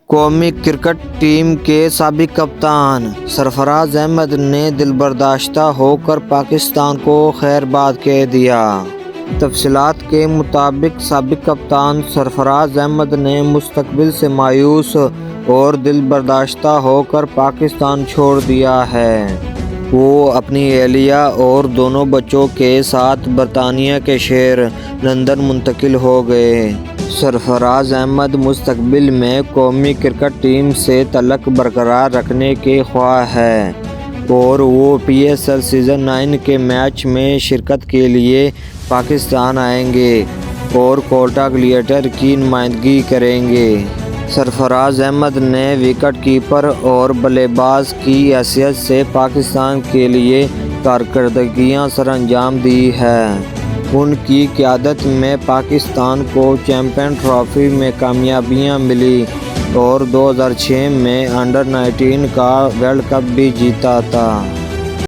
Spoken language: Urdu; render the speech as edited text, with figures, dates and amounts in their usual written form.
قومی کرکٹ ٹیم کے سابق کپتان سرفراز احمد نے دل برداشتہ ہو کر پاکستان کو خیر باد کہہ دیا۔ تفصیلات کے مطابق سابق کپتان سرفراز احمد نے مستقبل سے مایوس اور دل برداشتہ ہو کر پاکستان چھوڑ دیا ہے۔ وہ اپنی اہلیہ اور دونوں بچوں کے ساتھ برطانیہ کے شہر لندن منتقل ہو گئے۔ سرفراز احمد مستقبل میں قومی کرکٹ ٹیم سے تعلق برقرار رکھنے کے خواہاں ہیں اور وہ PSL سیزن 9 کے میچ میں شرکت کے لیے پاکستان آئیں گے اور کوئٹہ گلیڈیٹر کی نمائندگی کریں گے۔ سرفراز احمد نے وکٹ کیپر اور بلے باز کی حیثیت سے پاکستان کے لیے کارکردگیاں سر انجام دی ہیں۔ ان کی قیادت میں پاکستان کو چیمپئن ٹرافی میں کامیابیاں ملی اور 2006 میں انڈر 19 کا ورلڈ کپ بھی جیتا تھا۔